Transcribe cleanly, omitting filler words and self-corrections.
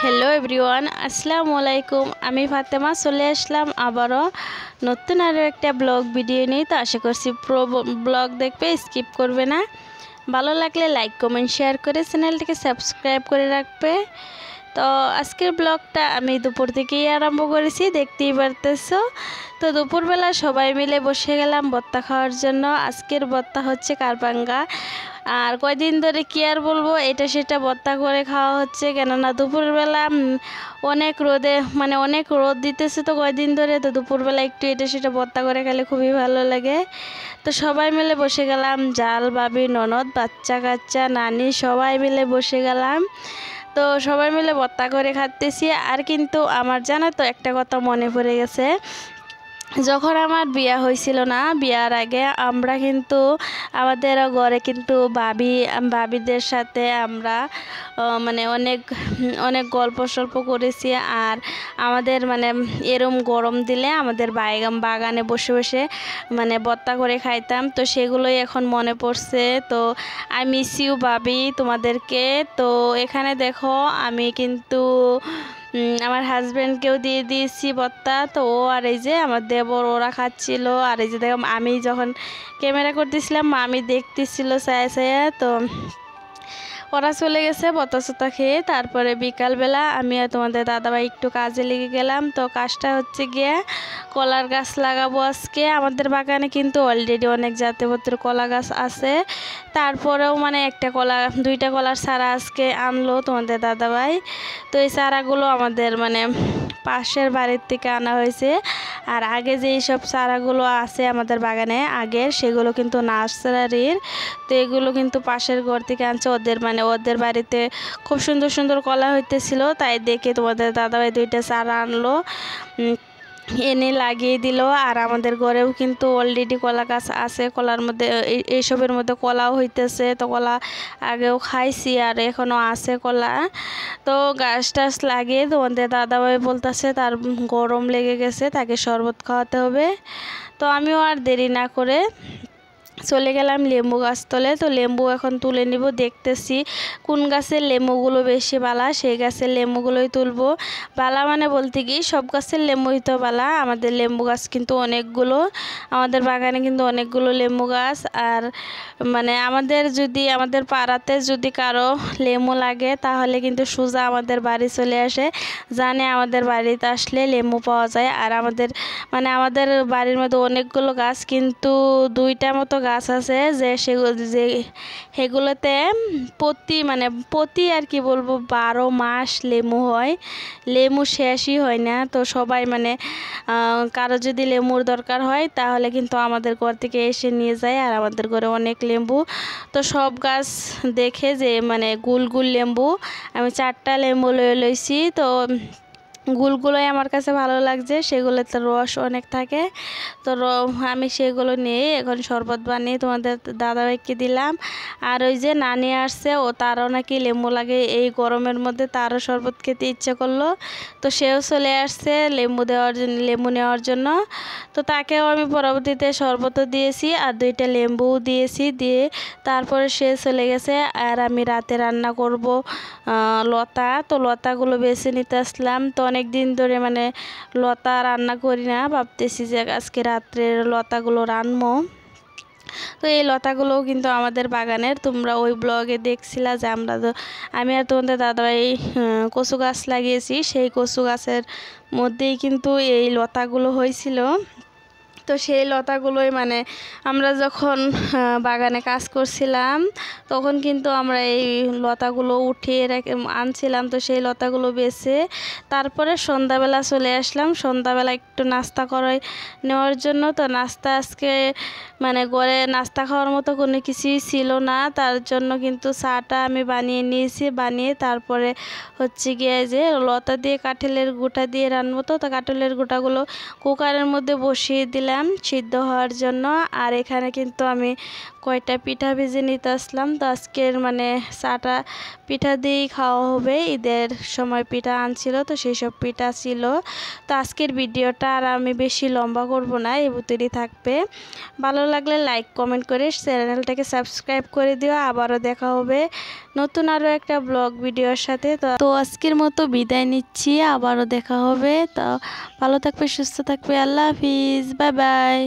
Hello everyone, আসসালামু আলাইকুম। আমি ফাতেমা চলে আসলাম আবারও নতুন আরও একটা ব্লগ ভিডিও নিয়ে। তো আশা করছি পুরো ব্লগ দেখবে, স্কিপ করবে না। ভালো লাগলে লাইক কমেন্ট শেয়ার করে চ্যানেলটিকে সাবস্ক্রাইব করে রাখবে। তো আজকের ব্লগটা আমি দুপুর থেকেই আরম্ভ করেছি, দেখতেই পারতেছো। তো দুপুরবেলা সবাই মিলে বসে গেলাম ভর্তা খাওয়ার জন্য। আজকের ভর্তা হচ্ছে কারবাঙ্গা। আর কয়দিন ধরে কি আর বলবো, এটা সেটা ভর্তা করে খাওয়া হচ্ছে, কেননা দুপুরবেলা অনেক রোদে অনেক রোদ দিতেছে তো কয়দিন ধরে। তো দুপুরবেলা একটু এটা সেটা ভর্তা করে খেলে খুবই ভালো লাগে। তো সবাই মিলে বসে গেলাম, জাল, ভাবি, ননদ, বাচ্চা কাচ্চা, নানি সবাই মিলে বসে গেলাম। তো সবাই মিলে ভর্তা করে খাচ্তেছি। আর কিন্তু আমার জানো তো একটা কথা মনে পড়ে গেছে, যখন আমার বিয়া হয়েছিল না, বিয়ার আগে আমরা কিন্তু আমাদের ঘরে কিন্তু ভাবিদের সাথে আমরা অনেক অনেক গল্প সল্প করেছি। আর আমাদের এরম গরম দিলে আমাদের বাগানে বসে বসে ভর্তা করে খাইতাম। তো সেগুলোই এখন মনে পড়ছে। তো আই মিস ইউ ভাবি তোমাদেরকে। তো এখানে দেখো আমি কিন্তু আমার হাজব্যান্ডকেও দিয়ে দিয়েছি ভর্তা। তো ও আর এই যে আমার দেবর ওরা খাচ্ছিল। আর এই যে দেখো আমি যখন ক্যামেরা করতেছিলাম আমি দেখতেছিল ছায়া ছায়া। তো ওরা চলে গেছে ভর্তা চতা খেয়ে। তারপরে বিকালবেলা আমি আর তোমাদের দাদাভাই একটু কাজে লেগে গেলাম। তো কাজটা হচ্ছে গিয়ে কলার গাছ লাগাবো আজকে। আমাদের বাগানে কিন্তু অলরেডি অনেক জাতীয়পত্র কলা গাছ আছে। তারপরেও দুইটা কলার চারা আজকে আনলো তোমাদের দাদাভাই। তো এই চারাগুলো আমাদের পাশের বাড়ির থেকে আনা হয়েছে। আর আগে যে সব চারাগুলো আছে আমাদের বাগানে আগের, সেগুলো কিন্তু নার্সারির। তো এগুলো কিন্তু পাশের ঘর থেকে আনছে। ওদের বাড়িতে খুব সুন্দর সুন্দর কলা হইতেছিল, তাই দেখে তোমাদের দাদাভাই দুইটা চারা আনলো, এনে লাগিয়ে দিল। আর আমাদের ঘরেও কিন্তু অলরেডি কলা গাছ আছে। কলার মধ্যে এইসবের মধ্যে কলাও হইতেছে। তো কলা আগেও খাইছি আর এখনও আছে কলা। তো গাছ টাছ লাগিয়ে তোমাদের দাদাভাই বলতেছে তার গরম লেগে গেছে, তাকে শরবত খাওয়াতে হবে। তো আমিও আর দেরি না করে চলে গেলাম লেম্বু গাছ তলে। তো লেম্বু এখন তুলে নিব, দেখতেছি কোন গাছের লেম্বুগুলো বেশি বালা, সেই গাছের লেম্বুগুলোই তুলবো। বালা বলতে কি সব গাছের লেম্বুই তো বালা। আমাদের লেম্বু গাছ কিন্তু অনেকগুলো, আমাদের বাগানে কিন্তু অনেকগুলো লেম্বু গাছ। আর আমাদের পাড়াতে যদি কারো লেম্বু লাগে তাহলে কিন্তু সোজা আমাদের বাড়ি চলে আসে, জানে আমাদের বাড়িতে আসলে লেম্বু পাওয়া যায়। আর আমাদের বাড়ির মধ্যে অনেকগুলো গাছ, কিন্তু দুইটা মতো গাছ আছে যে সেগুলোতে প্রতি আর কি বলবো 12 মাস লেবু হয়, লেবু শেষই হয় না। তো সবাই কারো যদি লেবুর দরকার হয় তাহলে কিন্তু আমাদের ঘর থেকে এসে নিয়ে যায়। আর আমাদের ঘরে অনেক লেবু। তো সব গাছ দেখে যে গুল গুল লেবু আমি 4টা লেবু লইছি। তো গুলগুলোই আমার কাছে ভালো লাগছে, সেগুলোতে রস অনেক থাকে। তো আমি সেগুলো নিয়ে এখন শরবত বানিয়ে তোমাদের দাদাভাইকে দিলাম। আর ওই যে নানি আসছে, তারও নাকি লেবু লাগে এই গরমের মধ্যে, তারও শরবত খেতে ইচ্ছে করলো। তো সেও চলে আসছে লেবু নেওয়ার জন্য। তো তাকেও আমি পরবর্তীতে শরবতও দিয়েছি আর 2টা লেবুও দিয়েছি, দিয়ে তারপরে সে চলে গেছে। আর আমি রাতে রান্না করব লতা। তো লতাগুলো বেছে নিতে আসলাম। তো অনেক দিন ধরে লতা রান্না করি না, ভাবতেছি যে আজকে রাত্রে লতাগুলো রান্নবো। তো এই লতাগুলোও কিন্তু আমাদের বাগানের, তোমরা ওই ব্লগে দেখছিলা যে আমি আর তোমাদের দাদাভাই কচু গাছ লাগিয়েছি, সেই কচু গাছের মধ্যেই কিন্তু এই লতাগুলো হয়েছিল। তো সেই লতাগুলোই আমরা যখন বাগানে কাজ করছিলাম তখন কিন্তু আমরা এই লতাগুলো উঠিয়ে আনছিলাম। তো সেই লতাগুলো বেছে তারপরে সন্ধ্যাবেলা চলে আসলাম, সন্ধ্যাবেলা একটু নাস্তা করে নেওয়ার জন্য। তো নাস্তা আজকে ঘরে নাস্তা খাওয়ার মতো কোনো কিছুই ছিল না, তার জন্য কিন্তু চাটা আমি বানিয়ে নিয়েছি। বানিয়ে তারপরে হচ্ছে গিয়ে যে লতা দিয়ে কাঁঠালের গুঁটা দিয়ে রান্নবো। তো কাঁঠালের গুঁটাগুলো কুকারের মধ্যে বসিয়ে দিলাম সিদ্ধ হওয়ার জন্য। আর এখানে কিন্তু আমি কয়টা পিঠা ভেজে নিতে আসলাম। তো আজকের মানে চাটা পিঠা দিয়েই খাওয়া হবে। ঈদের সময় পিঠা আনছিল, তো সেই সব পিঠা ছিল। তো আজকের ভিডিওটা আর আমি বেশি লম্বা করব না, এই ভিতরেই থাকবে। ভালো লাগলে লাইক কমেন্ট করে চ্যানেলটাকে সাবস্ক্রাইব করে দিও। আবারও দেখা হবে নতুন আরও একটা ব্লগ ভিডিওর সাথে। তো আজকের মতো বিদায় নিচ্ছি, আবারও দেখা হবে। তো ভালো থাকবে, সুস্থ থাকবে, আল্লাহ হাফিজ, বাই বাই।